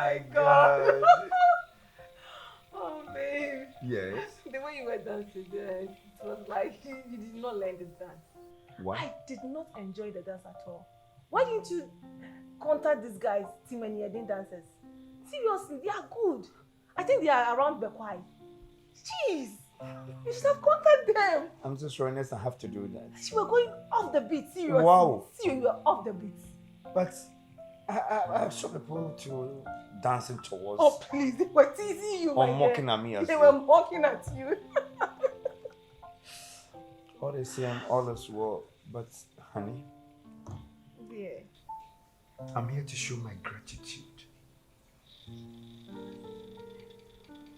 my God. Oh, babe. Yes. The way you were dancing there, it was like you did not learn this dance. What? I did not enjoy the dance at all. Why didn't you contact these guys, Team and Yedin dancers? Seriously, they are good. I think they are around Bekwai. Jeez, you should have contacted them. I'm so sorry, Ness, I have to do that. You were going off the beat, seriously. Wow. See, you were off the beat. But I saw people to dancing towards. Oh, please, they were teasing you. Or mocking at me as They well. were mocking at you. All the same, all as well. But, honey, Yeah. I'm here to show my gratitude.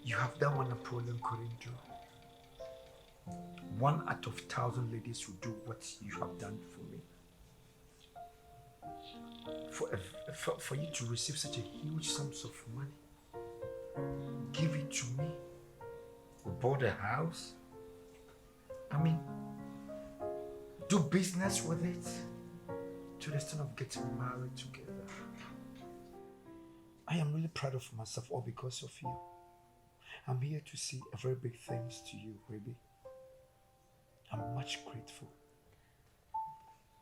You have done what Napoleon couldn't do. 1 out of 1,000 ladies will do what you have done for me. For you to receive such a huge sums of money, give it to me. We bought a house. I mean, do business with it to the extent of getting married together. I am really proud of myself, all because of you. I'm here to say a very big thanks to you, baby. I'm much grateful.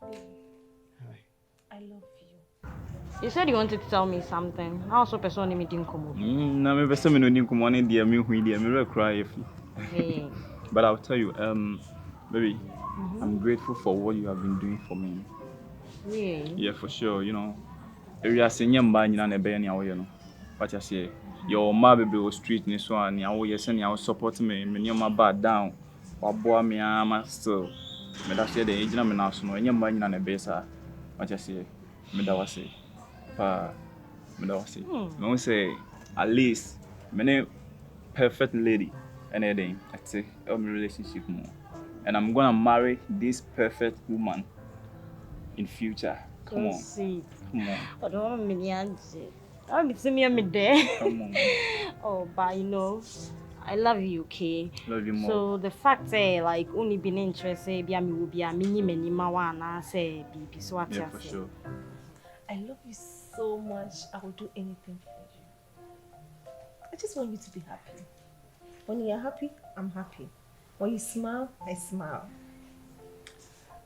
Hi. I love you. You said you wanted to tell me something. I also personally didn't come up. No, maybe some no didn't come on in there. Me who there, me will cry if. But I'll tell you, baby, I'm grateful for what you have been doing for me. Really? Yeah, for sure. You know, we are saying you're buying and buying your way, you know. What you say? Your mother baby was street in this one. You send you support me. Me your my bad down. Or boy me am still. Me that say the age na me now so no. You're buying and buying sir. What you say? Me that was say. Me don't say at least me perfect lady and anything. I say my relationship more, and I'm gonna marry this perfect woman in future. Come on, Sweet. come on. I don't want me I'll be seeing me there. Come on. Oh, but you know, I love you, okay? Love you more. So the fact like only been interested, be will be a mini mawana say be so what. Yeah, for sure. I love you so much. I will do anything for you. I just want you to be happy. When you're happy, I'm happy. When you smile, I smile.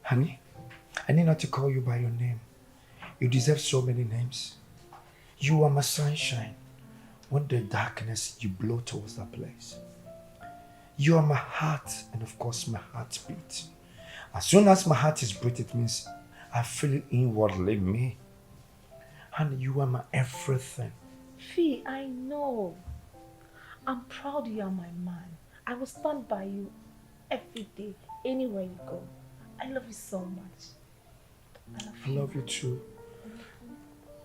Honey, I need not to call you by your name. You deserve so many names. You are my sunshine. When the darkness, you blow towards that place. You are my heart, and of course my heartbeat. As soon as my heart is beating, it means I feel it inwardly me. And you are my everything. Fee, I know. I'm proud you are my man. I will stand by you every day, anywhere you go. I love you so much. I love you too.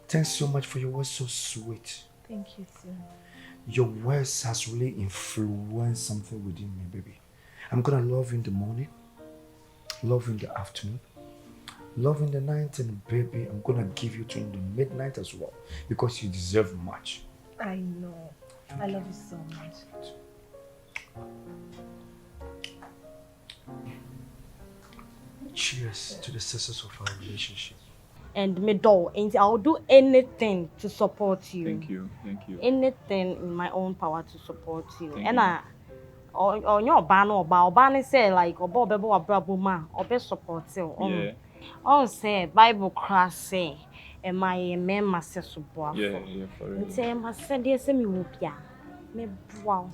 Thanks so much for your words, so sweet. Thank you too. Your words has really influenced something within me, baby. I'm gonna love you in the morning, love you in the afternoon, love in the night, and baby, I'm gonna give you to in the midnight as well, because you deserve much. I know. I love you so much. Cheers to the success of our relationship. And me door, and I'll do anything to support you. Thank you, thank you. Anything in my own power to support you. Thank And you. on your ban or ban say like or bebo or brabo ma or best support you. Yeah. On say Bible class say and my member says support. Yeah, for real. And say my said yes me whoopia. Me wow.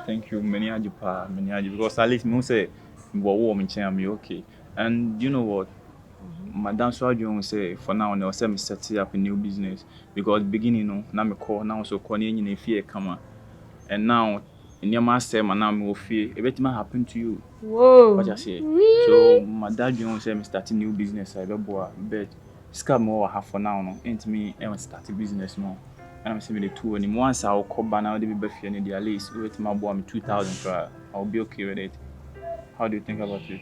Thank you, many because at least me say warm in chair me okay. And you know what? Madam Swajon say for now I say me set up a new business because beginning no na me call now so call any fear come and now in your master man now me fear it might happen to you. Whoa. What you say? Really? So my dad John say me start a new business I be boy but scam more have for now no ain't me I start a business more. And I'm saying the two and once I'll come back now they be fear need at least wait my boy me 2,000 I'll be okay with it. How do you think about it?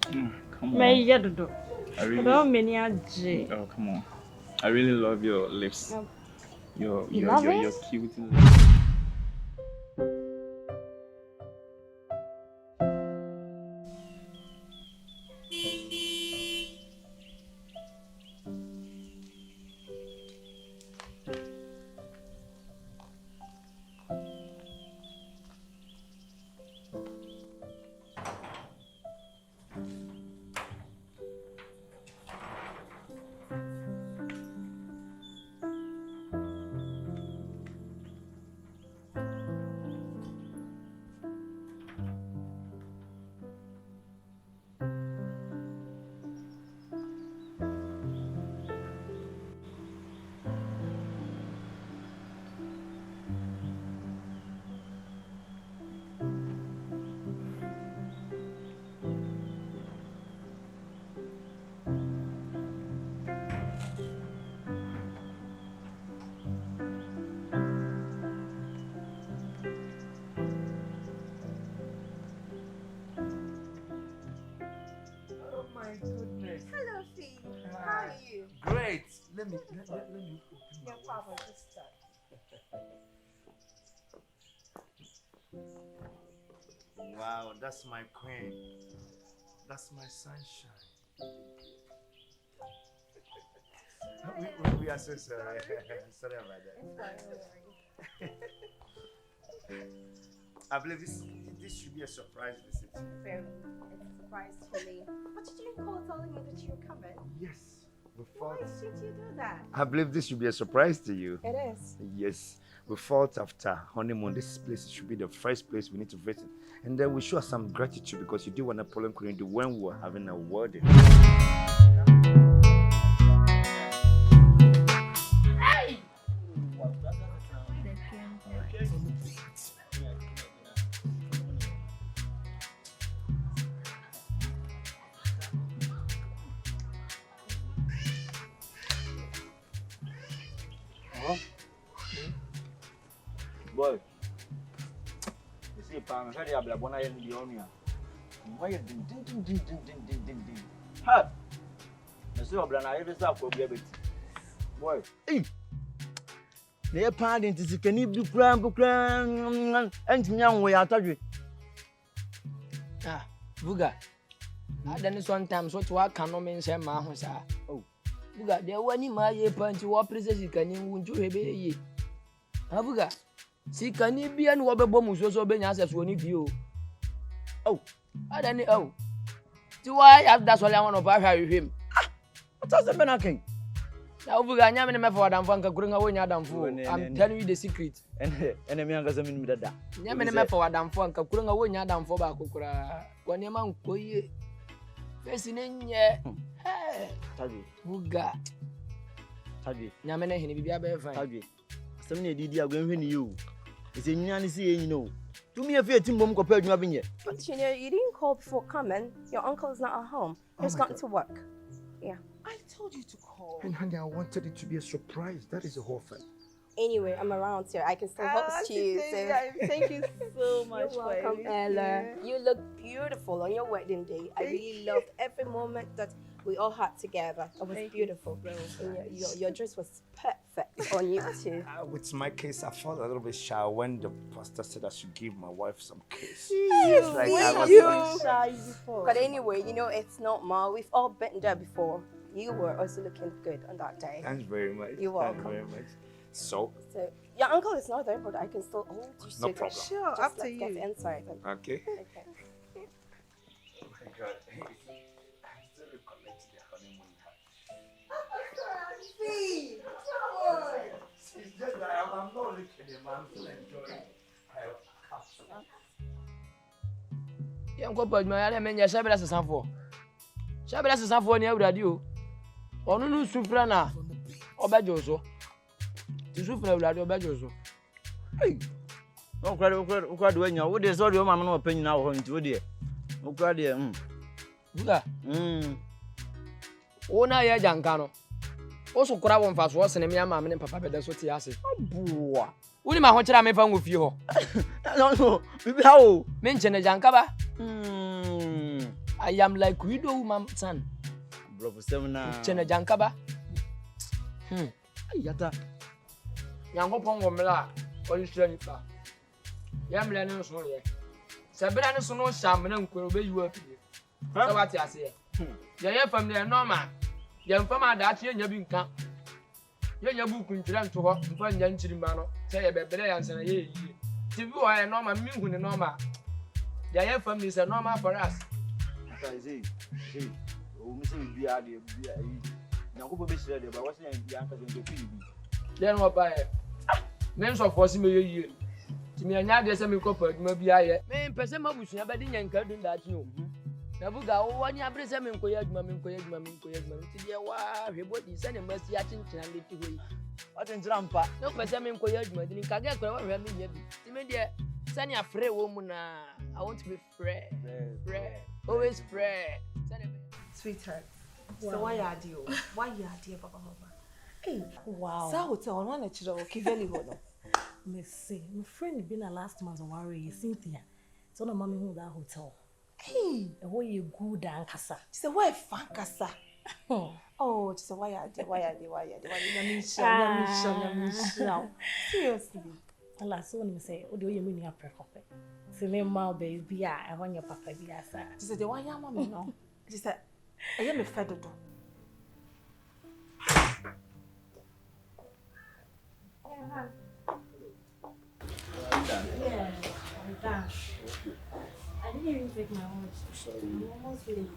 Come on. Me yedo. I really, oh, come on. I really love your lips. Your cute lips. let me Your father just start. Wow, that's my queen. That's my sunshine. We are so sorry. Sorry about that. I believe this should be a surprise visit. Very. It's a surprise to me. But did you call telling me that you were coming? Yes. We Why thought. should you do that? I believe this should be a surprise to you. It is. Yes. We thought after honeymoon, this place should be the first place we need to visit. And then we show some gratitude because you did what Napoleon couldn't do when we were having a wedding. Hey! Boy, you see, Pam, I had a bona in the onion. Why you ding. Ha! Monsieur Blana, every stop will be a bit. Boy, they are pardon to see can you be cram and young way Atadwe. Ah, Buga. I done this one time, so to what can no mean say my house. Oh, Buga, there were any my punch you are princess you can wound you have ye. Abuga, see can you be and wobble bombs also been as one of you? Oh, I don't know. Do I have that's all I want to buy with him? Ah, what's the Benaking? Now, Buga, I'm in a for Adam Funka, bring away Adam Fool. I'm telling you the secret. And a man doesn't mean that. I'm in a for Adam Funka, bring away Adam for Bakura. When your man go ye. Facing in ye. Hey, Buga. Taddy, Yamene, he be a bear fine. Some did are going to you. It's a nyan see, you know. Do me a fair team bomb compared to having yet. But you know, you didn't call before coming. Your uncle is not at home. He's gone to work. Yeah. I told you to call. And honey, I wanted it to be a surprise. That is the whole thing. Anyway, I'm around here. I can still host you. Thank you so much. You're welcome, Ella. You look beautiful on your wedding day. I really loved every moment that we all had together. It was beautiful. And your dress was perfect on you too. With my case, I felt a little bit shy when the pastor said I should give my wife some kiss. Like I was you. Shy before. But anyway, you know, it's not mal. We've all been there before. You were also looking good on that day. Thanks very much. You're welcome. Thank you very much. So your uncle is not there, but I can still hold you. No problem. Sure, Just up to get you. inside. okay. Okay. Oh my God. I still recollect the honeymoon. It's just that I'm not looking at him. I'm still enjoying Young couple, my element, yes, I better some for. Shabba some for near radio. Or no Sufrana or Bajoso. To Sufra Radio Bajoso. Hey, no credit when you would saw your mamma opinion now on to dear. No credit, Buga. Oh, now you're Jancano. Also, crab on fast was and a mamma and papa, that's what he asked. boy. What am I watching? I'm fun with you. No, how? Mention a Jankaba. I am like widow, mam son. Brother Semina. Chena Jankaba. Yata. Young Hopon, or you should not. Yam Lennon, so yeah. Sabina, so no sham and will be you up here. What I say. You're from there, no man. Young from my Dutch, and you've been come. You're booking to them to walk to find young Chirimano. Say a better answer a year. To you, I am normal, mean normal. The young family is a normal for us. I say, oh, Mrs. Biadi, now who will be said about what's the answer to the TV? Then what by it? Names of forcing me a year. To me, and now there's some couple, maybe I may person of which never didn't encourage that you. Nabuga, one year, press him in Koyag, Mammy, to be a wife, your body, send a mercy at and little way. What in Trampa? No, person in Koyag, Madin, Kagak, Timid, send a free woman. I want to be free. Always free. Sweetheart. So why are you? Why are you, Papa? Hey, wow. Sa hotel on one actually Kiveli hono. Me say, my friend been a last month on worry Cynthia. So no mommy who that hotel. Hey, the way you good and kasa. she said why fankasa? Oh, just why are they? Seriously. Alas, so when you say, "Oh, do you mean your precope?" See me, my baby, I want your papa be as a. Just the why am mommy no? Just said, I am a feather. Yeah, I'm done. I didn't even take my watch. I'm almost late.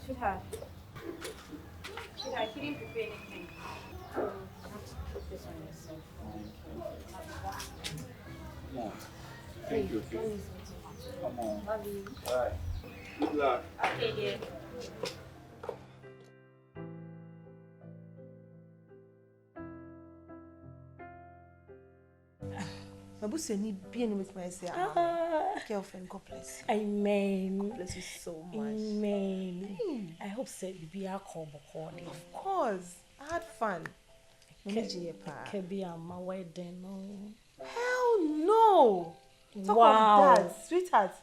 Sweetheart, you didn't prepare anything. You have to put this on yourself. Come on. Thank you. Come on. Love you. All right. Good luck. Okay, dear. My boss said, "Need be any with my say, girlfriend, God bless you. Amen. God bless you so much." Amen. I hope so. You be a call. Of course, I had fun. Can be a my wedding. Hell no. Talk of that, sweetheart.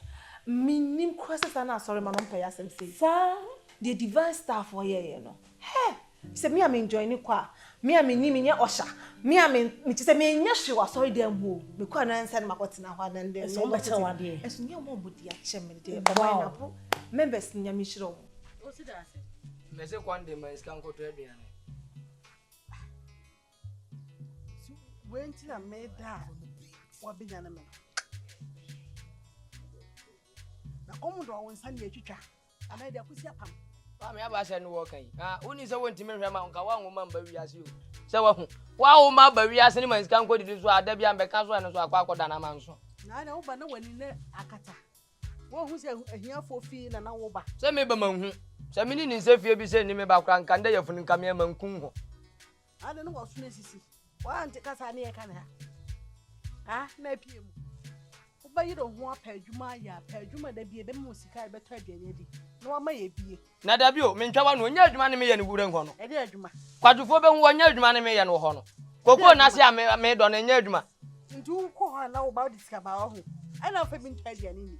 Minim crosses and sorry, my pay as say. Sir, the divine staff for here, you know. Hey, say me am enjoying it kwa. Me am ni me nya osha. Me am me say me nya hwe sorry dem ho. Me kwa na answer ma kwete na ho dan dem. So better one day. Esu nya mo bodi a cheme dey. Baba na po. Members nya me hire wo. O si da se. Me se kwande ma iska nko to aduane. When till I made that, what be na me. Na omudo won san ye twitwa. Ana dia kusi apam. Ba me aba se no wo kan. Ah, uni se won timi hwe ma nka wa nwoma mba wiase o. Se wa hu. Wa wo ma ba wiase ni ma iska nko didi so ada bia mbeka so ene so akwa akoda na ma nso. Na wo ba na wani ne akata. Wo hu se ahia fo fi na wo ba. Se me ba manhu. Se me ni se fie bi se ni me ba kra nka nda yafunu nka me mankun ho. Ada no wo so na sisi. Wa ante kasa ne ye kan ha. Ah, na pie mu. Wo ba yiro ho apa adwuma ya, apa adwuma da bie be mu sika be to aduane di. Na wa ma ye bie. Na da bi o me ntwa wa no nya adwuma ne me ye ne wure ho no. E de adwuma. Kwadufo be hu nya adwuma ne me ye no ho no. Koko na se me do na nya adwuma. Ntu ko ha na wo ba di sika ba ho. Ana fa bi ntwa aduane ni.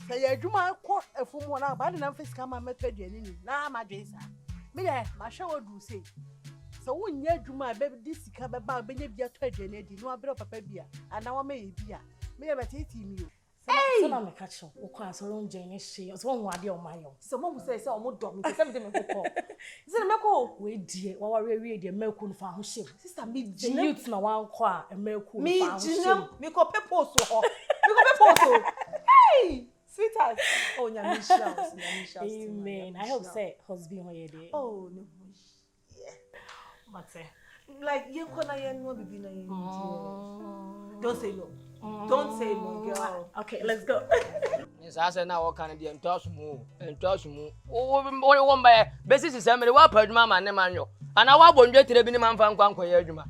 Ka ye adwuma ko efumu na ba de na fa sika ma meto aduane ni. Na ma dwe sa. Me ye ma hwe wo du sei. So when you do my baby, this can be bad, baby, be a tragedy. No, I better papa beer, and now I may be a may have a taking you. Hey, I'm a catcher. Of course, I don't join she was one word on my own. Someone will say, "So, more dumb." Something will call. Is it a meko? Wait, dear, what are we reading? A milk on farm ship. Sister, me, youth now one qua, a milk me, Jim, me copy post. Me copy post. Hey, sweetheart. Oh, Nyamisha. Amen. I hope say husband or your day. Oh, no. Like you no bibi na don't say no. Don't say no, girl. Okay, let's go. Yes, I said now what kind of the entosu. Oh, one by basis is somebody wa paduma man nemanyo. And I wa bonje tire bi ni man fa nkwa nkwa adwuma.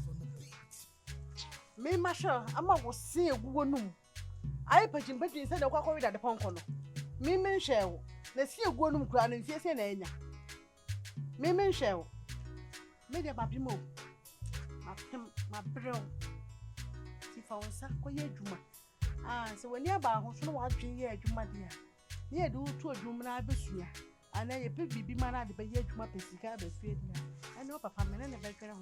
Me masha ama wo se egugo num. Ai pagin say the kwakwa with the ponko no. Me menhwe wo. Na se egugo num kura na mfie se na enya. Me menhwe wo. Me de papi mo. Ma bro. Si fa wonsa koye adwuma. Ah, so when you ba ho so no wa dwen ye adwuma dia. Ye de utu adwuma na abesua. Ana ye pe bibi ma na de be ye adwuma pesika be fie dia. Ana papa me na be twere ho.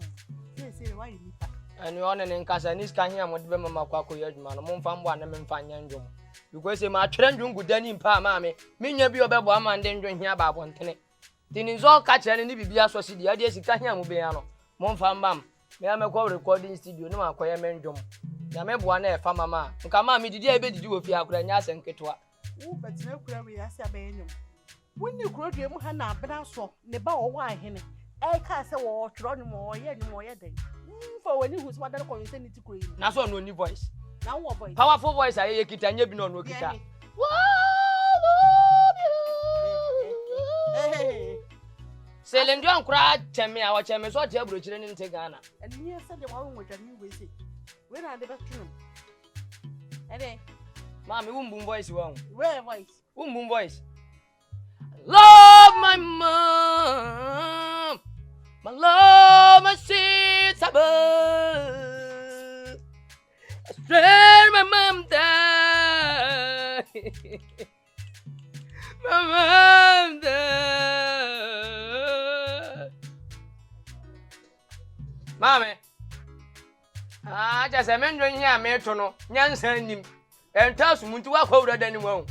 Say why you nipa. And you on an nkasa ni ska hia mo de be mama kwa koye adwuma no mo mfa mbo ana me mfa nya ndwom. Because say ma twere ndwom gudani mpa ma me. Me nya bi obebo ama nde ndwom hia ba abontene. Dini zo ka kire ni bibia so si dia de sika hia mo be ya no. Mo mfa mbam. Me amekọ recording studio no makoye mendwom. Ya meboa na efa mama. Nka ma me didi e be didi wo fi akura nya asenketoa. Wo betina kura we ase abenyum. Wonni kura dua mu ha na abena so ne ba wo wa hene. E ka se wo tworo no mo ye ni mo ye den. Mfa wani hu so wadare ko nse ni ti kura yi. Na so no ni voice. Na wo voice. Powerful voice aye kita nya bi no no kita. Hey. Selendu ankura cheme a wa cheme so te abrochire ni nte Ghana. Eni se de wa wo dwani we se. We na de betunu. Ede. Mami wumbum voice wa. Where voice? Wumbum voice. Love my mom. My love my sister. I swear my mom died. My mom died. Ah, just a man doing here, Metono, Yan send him, and toss him to walk over than you won't.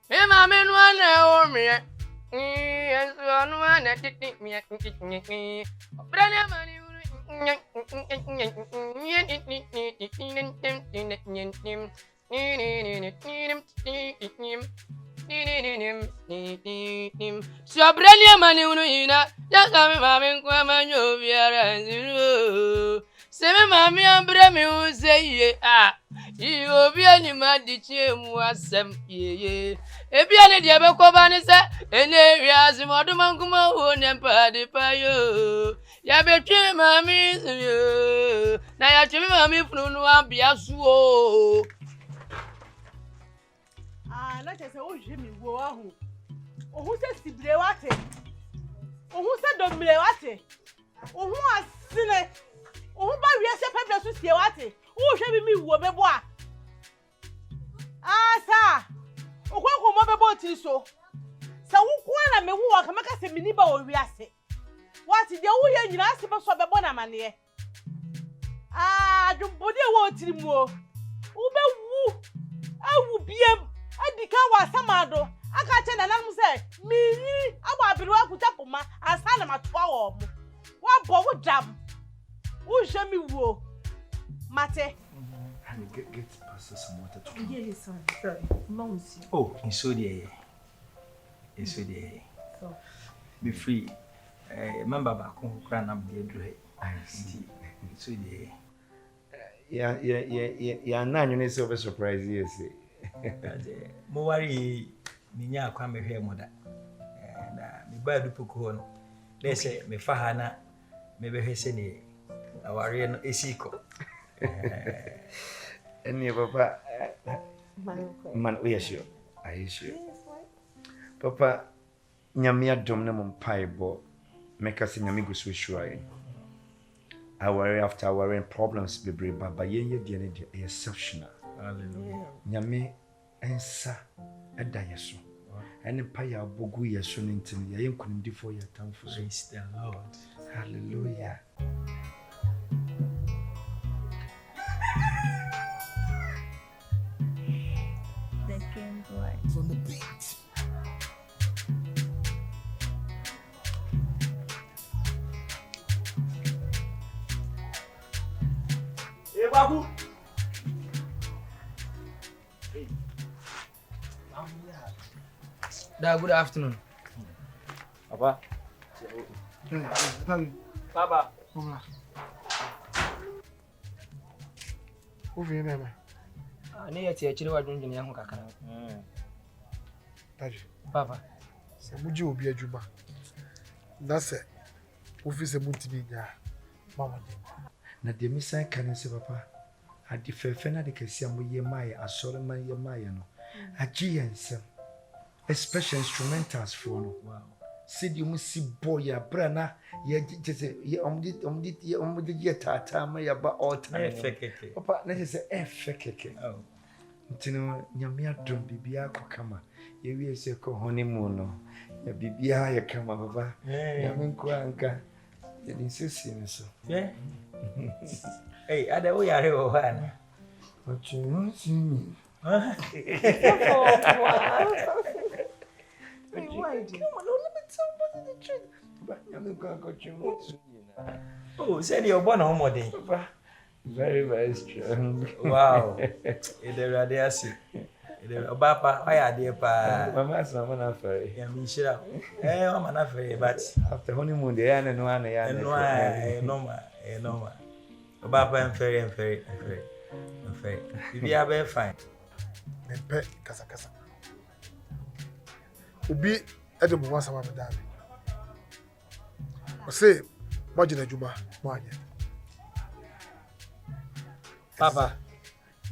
Him, I mean, one hour, me. Yes, one that did me. Brother, money. Sobrania manuina, ya kami mami kwa manyo biara nziru. Seme mami ambrami useye iyo bia ni madichie mu asem yeye. Ebia ne dia be kobani se ene wiase moduma nkuma ho ne mpade payo. Ya betwe mami yo. Na ya twe mami fununu abia suo. Na chese o jemi wo ahu. Ohun se sibre wate. Ohun se domire wate. Ohun asine. Ohun ba wi ese pepe so sie wate. O hwe bi mi wo bebo a. Sa. Okwanko mo bebo ti so. Sa wo kwa na me wo aka maka se mini ba wo wi ase. Wate de wo ye nyina ase be so bebo na mane. Dwumbode wo tiri mu o. Wo be wu. Awu biem. Adika wa samado aka che na nanum se mini agba abiru akuta poma asa na matwa wo mo wa bo wo dam wo hwe mi wo mate Honey, get past some water to Yeah, yes, sorry. Mom, see. Oh, in so there. In so there. So. Be free. Remember back on cran up the dre. I see. So there. Yeah, now you need to surprise you, see. Mo worry ninya akwa mehwe moda na me ba du poku no le se me fa ha na me behwe se ni aware no esiko Any papa man we sure I sure papa nyame adom na mo mpaibo meka se nyame go so sure aware after aware problems be brave baba yenye de ne de exceptional. Hallelujah. Nyame ensa eda yeso ene paya bogu yeso nintin ye nkunimdifo ye tamfo. Praise the Lord. Hallelujah. The game boy. From the beat. Hey, Babu. Good afternoon. Papa. Papa. Who vem mesmo? Ani yeti achiri wa dwundwun ya ho kakara. Tadwe. Papa. Se muji obi adwuma. Na se office mutimi nya. Mama de. Na de misan kan se papa adi fefe na de kesi amoye mai asore man ye mai no agi yensem especially instrumentals for no. Wow. Said you must see boy ya brana ya just ye omdi ye tata ma ya ba all time. Fekeke. Papa na say fekeke. Oh. Ntino nyame adom bibia akokama ye wie se ko honeymoon no ya bibia ya kama papa nyame nko anka ye din sisi ne so. Yeah. Hey, ada wo yare wo hana. Ochu simi. Why do? Come on, let me tell you the truth. Papa nyame nko anka ochu simi na. Oh, said you born on modern. Papa very, very strong. Wow. Ede asi. Ede obapa oya de pa. Mama is mama na ferry. Ya mi shira. Mama na ferry but after honeymoon they are no one ya. No. Obapa am ferry. Bibi abe fine. Me pe kasa. Obi ede mo wasa ma me dame. O say mo jina adwuma mo anya. Papa.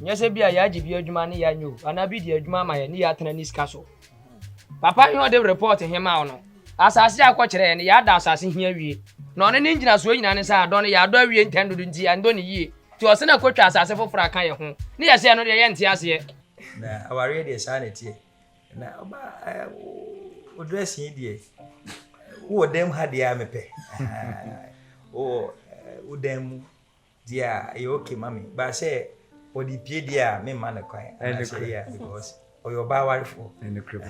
Nyese bia ya jibi adwuma ne ya nyo. Ana bi di adwuma ma ya ne ya tena ni sika so. Papa he de report him out no. Asase akọkere ne ya da asase hia wie. Na one ne ngina so nyina ne sa adọ ne ya adọ wie ntendo nti ando ne yie. Ti o se na kwatwa asase foforo aka ye ho. Ne ya se no de ye nte ase. Na aware de sa na tie. Na oba o dress yin die. Wo dem ha dia mepe. Oh udem dia you okay mommy but say odi pie dia me man kwan and say yeah because oyo ba ware for and the crib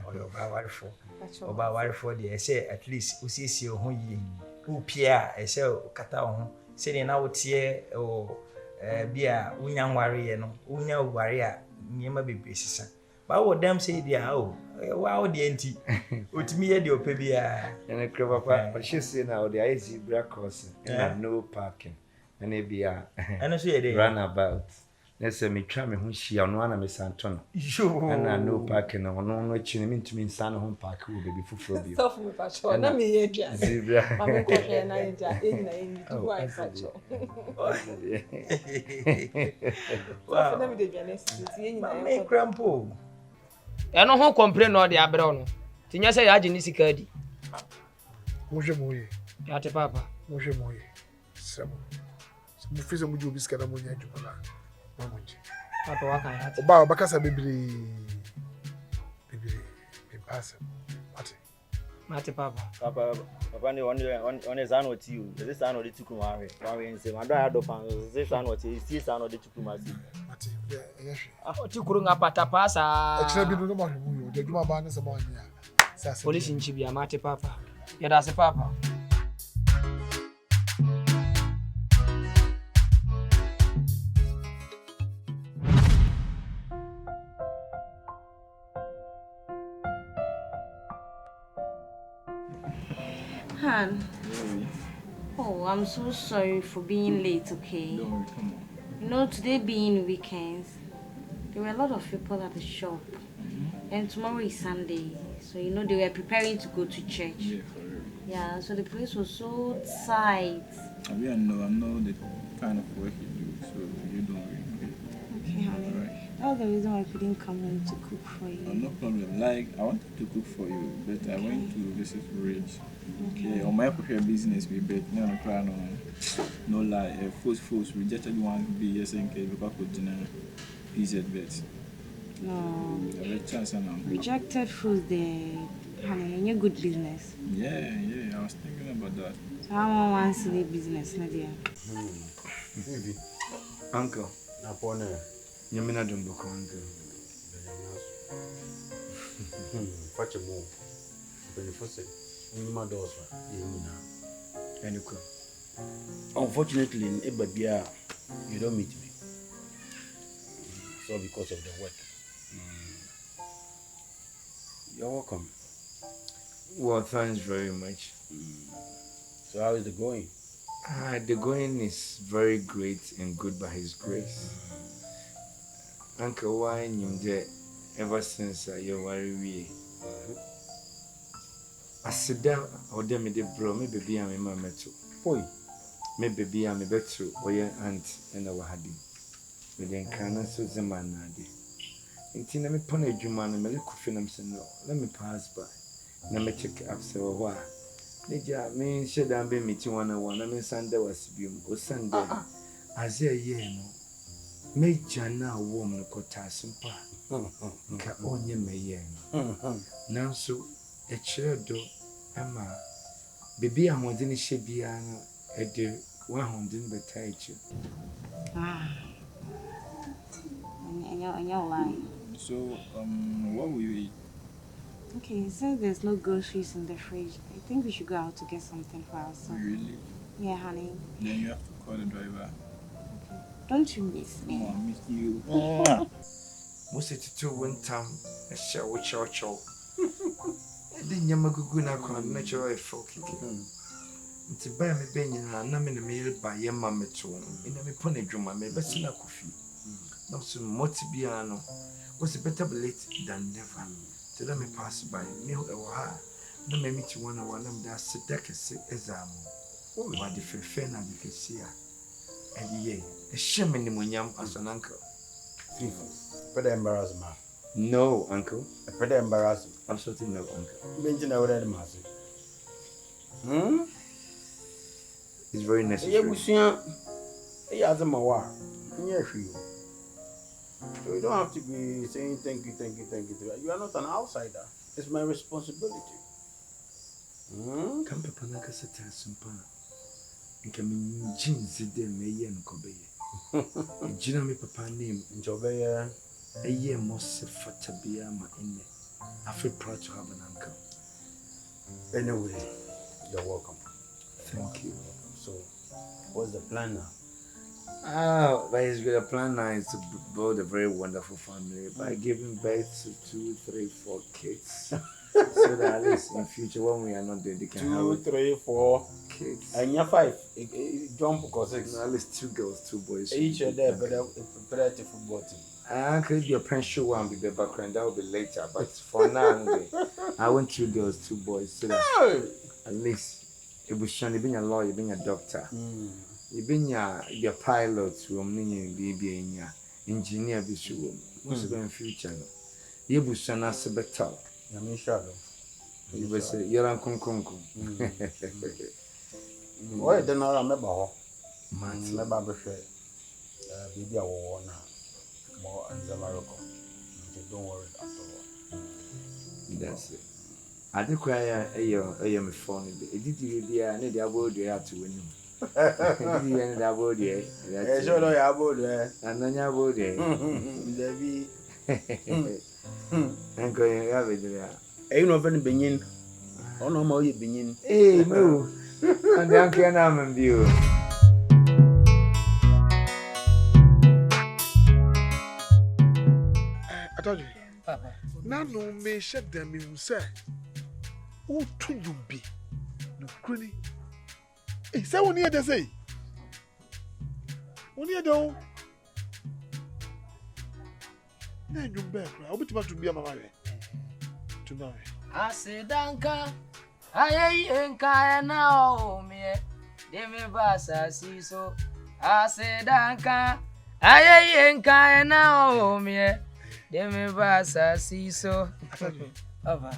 oyo ba ware for oba ware for dia say at least usiesie ho yi u pie a say kata ho say ni na wotie o bia unya nware ye no unya ware a nyema bebe sisa ba wo dem say dia o wow the enti otimi ye de opa bia and the crib papa she say now the easy break cross and no parking and e bia and so ye dey run about let's say me try me ho hia no ana me santon and no parking no chi me ntumi nsan ho park wo baby fufuro bio stuff me pa sure na me ye dia zebra mama ko hia na nja enyi tu wa pa sure wow na me de dia next enyi na me crampo ɛno ho complain no de abrɛ no tinya sɛ ya gye ni sika di mo hwe mo ye ya te papa mo hwe mo ye sɛm mo fize mo ju biska na mo nya adwuma na mama nje papa wa kan ya te ba bakasa bebre be pasa mate papa ne on is an oti you this an odi tuku ma hwe wa we nse ma do ya do pan this an oti si an odi tuku ma si mate ye hwe oti kuru nga pata pasa ekira bi no ma hwe mu yo de adwuma ba ne se ma nya sasa police nchi bia mate papa ya da se papa Han. Oh, I'm so sorry for being late, okay? Don't worry, come on. You know, today being weekends, there were a lot of people at the shop. And tomorrow is Sunday, so you know they were preparing to go to church. Yeah, for real. Yeah, so the place was so tight. I know the kind of work you do, so you don't worry. Okay, honey. Alright. That was the reason why I couldn't come in to cook for you. Oh, no problem. Like, I wanted to cook for you, but I went to visit Rich. Okay, on my business, we bet no lie. Force rejected one BSNK because of dinner. PZ bet. No. A chance and Rejected food there, honey, and your good business. Yeah, I was thinking about that. So I want to see business, Nadia. Baby, uncle, upon her. You mean I don't book uncle. Fetch a move. When you first say, my daughter, and unfortunately, in Ebabia, you don't meet me. So, because of the work. You're welcome. Well, thanks very much. So, how is it going? The going is very great and good by His grace. Uncle, why you there ever since you were away? I said that, or them me the bro, me baby and me mama too. Boy, me baby and me better, or your aunt and our haddy. We then can't so the man nadi. Intina me pon a juman and me look for them say no. Let me pass by. Let me check up so why. Nija me shed and be meeting 101. I mean Sunday was beam or Sunday. As a year no. Me jana woman kota simpa. Ka onye me ye no. Now so a child Emma. Baby I'm within a shebiana at the 100 betaichu. And you're lying. So, what will you eat? Okay, since there's no groceries in the fridge, I think we should go out to get something for ourselves. Really? Yeah, honey. Then you have to call the driver. Okay. Don't you miss me? Oh, I miss you. Most of the two one time, a show with church. Then Yamagugu na con natural folk. To buy me benny and I'm in a meal by your mamma too. In a pony drum, I may best in a coffee. Not so motibiano was better late than never. To let me pass by me or no me meet one of them that sit deck as exam. What if a fan and if you see her? And ye, a shaman when young as an uncle. Pretty embarrassing, man. No, uncle. A pretty embarrassing. Absolutely no, uncle. Mention already, Master. It's very necessary. Yeah, so you don't have to be saying thank you. You are not an outsider. It's my responsibility. Come to Panaka Satan Sumpa. Nka me jeans de me ye nko be ye. Ejina me papa name Njobe ye. Eye mose fatabia ma enne. I feel proud to have an uncle. Anyway, you're welcome. Thank you. So, what's the plan now? Basically, the plan now is to build a very wonderful family by giving birth to 2, 3, 4 kids. So that at least in future, when we are not there, they can 2, have 3, 4 kids. And you're 5. Jump or 6. No, at least 2 girls, 2 boys. Each are there, but prepare to football team. I could be a pension one with the background, that will be later. But for now, I want 2 girls, 2 boys. So that at least it was Sean, you've been a lawyer, you've been a doctor. You've been your pilot, you mean baby in your engineer, what's going future? You will send us a better. I mean, shadow. You will say, you're on Kunkunku. Why then I remember? Man, remember, baby, I will now more Anzamarico. Don't worry at all. That's it. I think I am a phone. It did you need the award you have to win. You ended up with you. I sure know your board there. And then your board there. Debbie. I'm going to have it there. Ain't no funny being. Oh, no more you being. Hey, no. And then can I am you. Atadwe. Papa. Na no me shed them in say. Who to you be? No crony. Eh, say one here they say. One here though. Na you be cry. Obi to be a mama we. To know. Asidanka. Aye enka na o me. Demi basa siso. Asidanka. Aye enka na o me. Demi basa siso. Ava.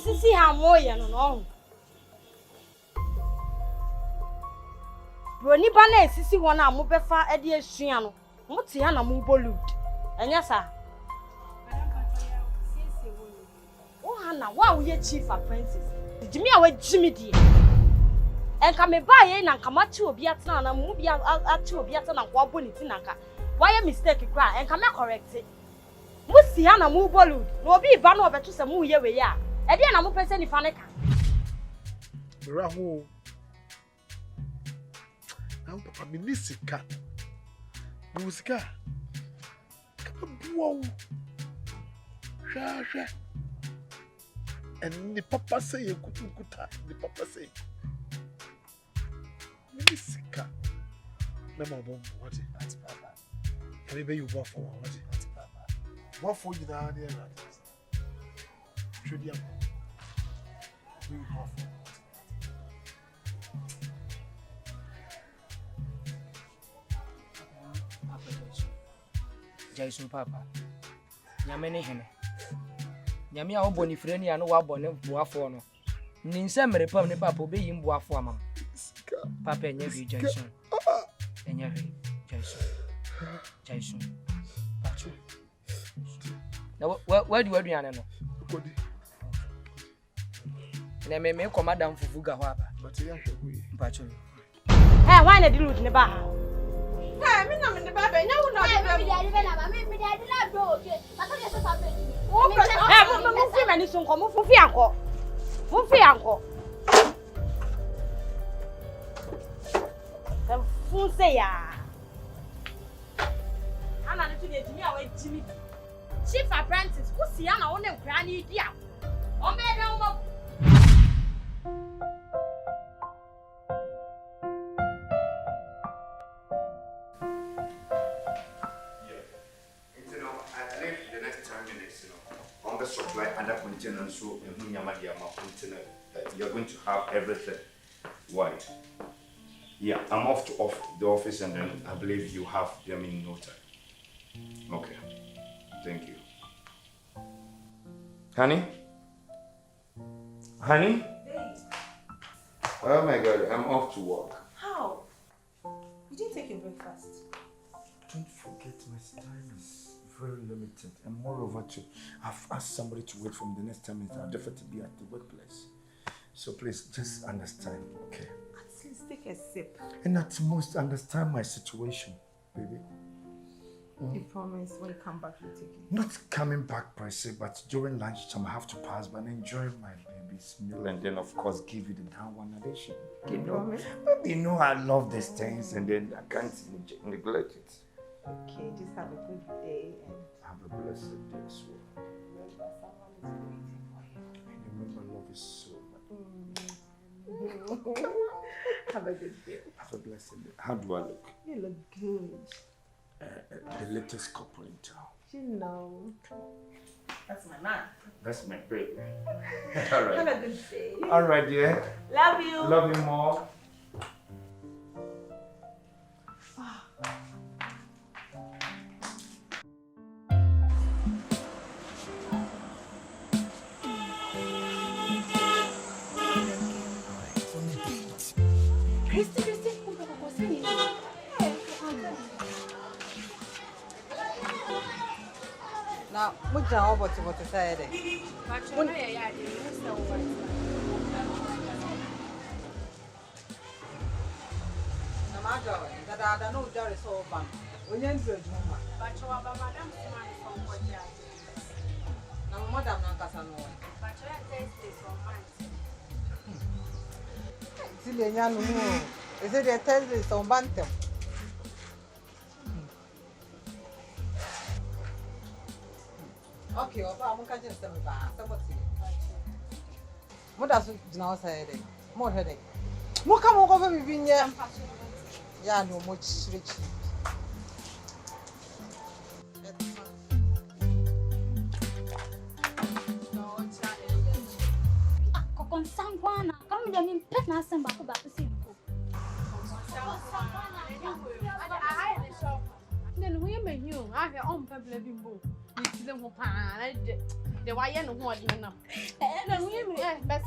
Sisi hamoya no. Broni ba na sisi won a mo befa e de asua no. Mo te ha na mo bolud. Enya sa. O hana wa wo ye chief apprentice. Jimi a wa jimi die. Enka me ba ye na nka ma chi obi atena na mo bi a chi obi atena na kwa boni ti na nka. Why a mistake cry? Enka me correct it. Mo si ha na mo bolud. No obi ba na obeto se mo ye we ya. E de na mo pese ni fa ne ka. Rahu. Now papa minisika. Musika. Kama buo. Sha. And the papa say you kuta. The papa say. Minisika. Mama bomb what? That's papa. Can you be you for what? That's papa. What for you na there? Should you? Jason papa. Nyame ne hene. Nyame a oboni freni ya no wa bone boafo no. Ni nse mere pam ne papa obeyi mboafo amam. Papa enye hwe Jason. Enye hwe Jason. Pacho. Na where do you no? Kodi. Na me ko madam fufuga ho aba. But ya hwe hu. Pacho. Why na dilute ne ba ha? Me na me ne ba be nya wo na be. Me daddy na do okay. Papa dey say papa. Mo fi mani so nko, mo fi anko. Mo fi anko. Dem fun say ya. Ana ne tu dey jimi a we jimi. Chief apprentice, who see na won nkra ni di a. O me da mo. I'm going to supply other containers so you're going to have everything. White. Yeah, I'm off to the office and then I believe you have them in no time. Okay. Thank you. Honey? Honey? Oh my God, I'm off to work. How? You didn't take your breakfast. Don't forget my time is very limited. And moreover too, I've asked somebody to wait for me the next 10 minutes. I'll definitely be at the workplace. So please, just understand, okay? At least take a sip. And at most, understand my situation, baby. You promise when you come back you take it. Not coming back per se, but during lunchtime I have to pass by and enjoy my baby's meal and then of course give you the down one addition. You know, you know I love these things and then I can't neglect it. Okay, just have a good day and have a blessed day as well. Remember someone is waiting for you. I remember love is so much. Have a good day. Have a blessed day. How do I look? You look good. The latest couple in town. You know. That's my man. That's my baby. All right. Have a good day. All right, dear. Love you. Love you more. Now, what do you want to say? Is it a Thursday so bantam? Okay, I'm going to tell you about what does it now say? More headache. What come over with me? Yeah, no much rich. Sangwana, come with me, pet na samba ko ba si ko. Then we may you, I have on pebble bimbo. It's the pan, the wire no more than enough. And we may, but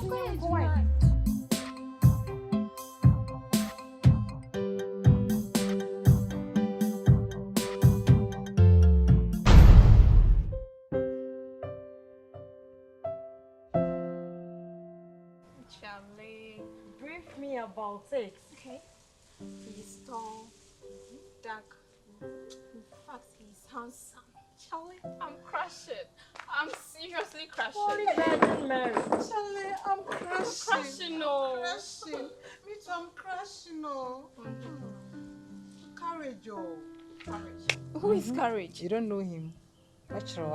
Charlie, brief me about it. Okay. He's tall, dark. In fact, he's handsome. Charlie, I'm crushing. I'm seriously crushing. Holy Virgin Mary. Charlie, I'm crushing. Crushing, no. Crushing. Me too, I'm crushing, no. Courage, oh. Courage. Who is Courage? You don't know him. What's wrong?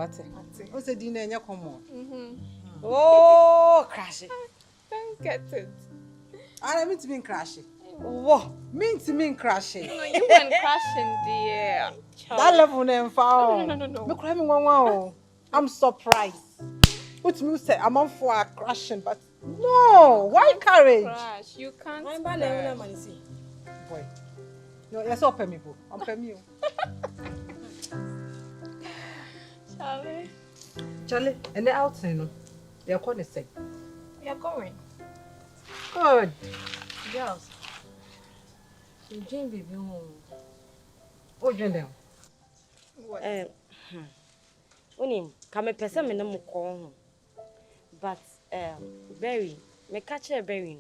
What's the dinner? Come on. Oh, crashing. Don't get it. I mean to mean crashing. Whoa, mean crashing. No, you went crashing, dear. That level name found. No. Look at me, wow. I'm surprised. What me say? I'm on for a crashing, but no. Why Courage? Crash, you can't. I'm boy. No, you're so permissible. I'm permissible. Charlie, and the outside, no. They're going to say. You're going. Good. Girls, you dream baby home. Oh, dream them. What? Unim, come a person me no mo call. But Berry, me catch a berry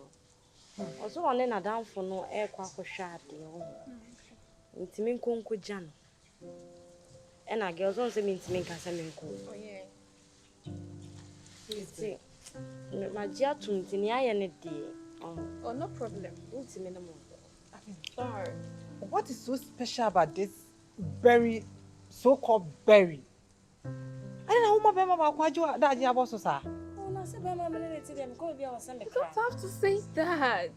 no. Also on na down for no air kwa ko hwa ade ho. Ntimi nkonko gya no. E na girls on say me ntimi nkasa me nko. Oh yeah. See. My dear tuntini aye ne de. Oh, no problem. Ntimi no mo. Sorry. What is so special about this berry, so-called berry? I don't know how much about that you about sir. Oh, na se be ma me ne ti dem ko bi a wasa me You don't have to say that.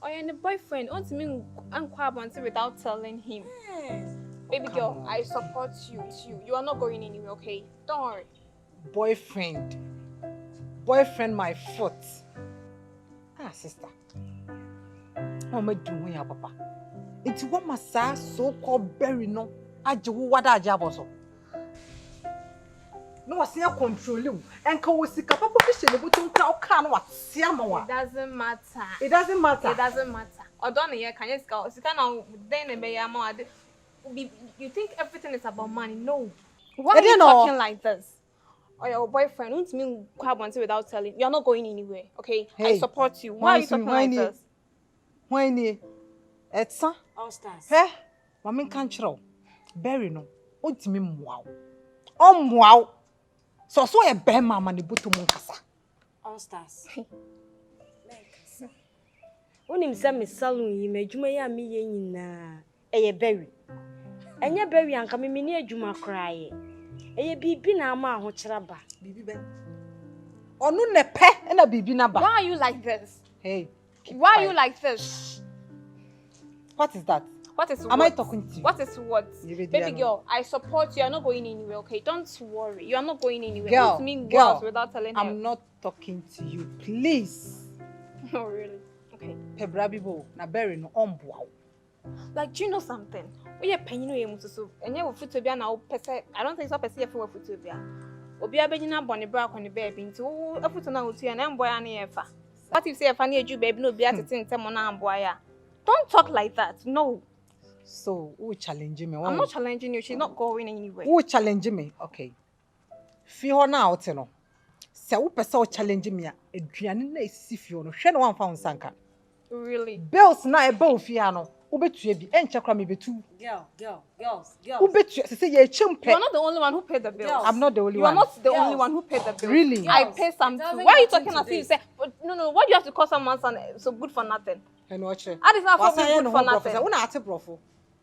Or you're the boyfriend. Want to mean unquabante without telling him. Yes. Baby girl, I support you. It's you. You are not going anywhere, okay? Don't worry. boyfriend my foot. Ah, sister. Oh, my doing ya, papa. It's what my so-called berry no. I do what I jab also. No, I see a control you. And can we see a papa fishing the button cow can what? Siamawa. It doesn't matter. It doesn't matter. It doesn't matter. Or don't you can just go. So can then you think everything is about money? No. Why are you talking like this? Or your boyfriend won't mean grab without telling. You're not going anywhere, okay? Hey, I support you. Why are you talking like this? When it's All stars. Hey, Mammy can't show. Berry no. What's me wow? Oh, wow. So a bear mamma the butu munkasa. All stars. Onim say me salon yi madwuma ya me ye nyina. Eye berry. Enya berry anka me ni adwuma kraye. Eye bibi na ama ho kyeraba. Bibi ben. Onu ne pe na bibi na ba. Why are you like this? Hey. Why are you like this? What is that? What is Am what? I talking to you? What is what? Baby girl, I support you. You're not going anywhere, okay? Don't worry. You are not going anywhere. Girl, Don't mean girl, words without telling her. I'm not talking to you. Please. Oh, really? Okay. Pebrabibo, na berry no omboa. Like, do you know something? We are paying you so and you will fit to be an old person. I don't think so. Person for foot to be. Obi abegina bonny bra on the baby into a foot on to an boy and efa. What if say a funny you baby no be at it in Temona boy? Don't talk like that. No. So, who challenge me? I'm not challenging you. She's not going anywhere. Who challenge me? Okay. Fio na out no. Se wo pese challenge me a aduane na esi fio no hwe no wan fa unsanka. Really? Bills na e ba ofia no. Wo betue bi enche kra me betu. Girls. Wo betue se ye chimpe. You're not the only one who paid the bills. I'm not the only you one. You are not the only one who paid the bills. Really? I pay some too. Why are you talking as if you say, no, why do you have to call someone son so good for nothing? I know what. That is not for good for nothing.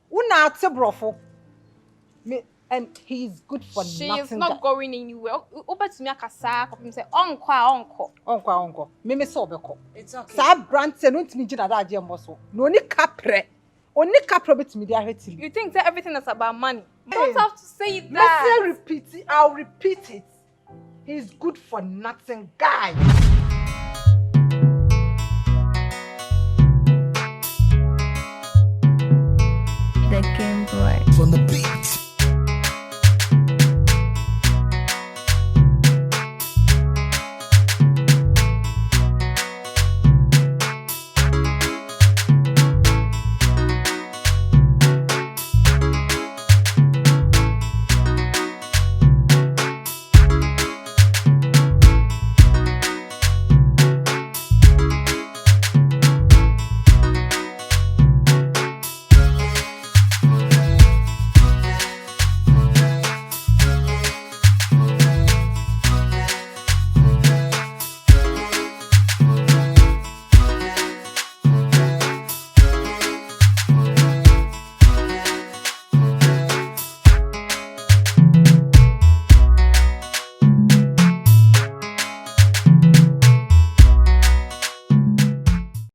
Una ate brofo. Me and he's good for she nothing. She is not going anywhere. Oba to me akasa ko say onko. Me so obeko. It's okay. Sa brand say no ntimi gina da age mboso. No oni kapre betimi dia hwetiri. You think that everything is about money? You don't have to say that. I'll repeat it. He's good for nothing, guy.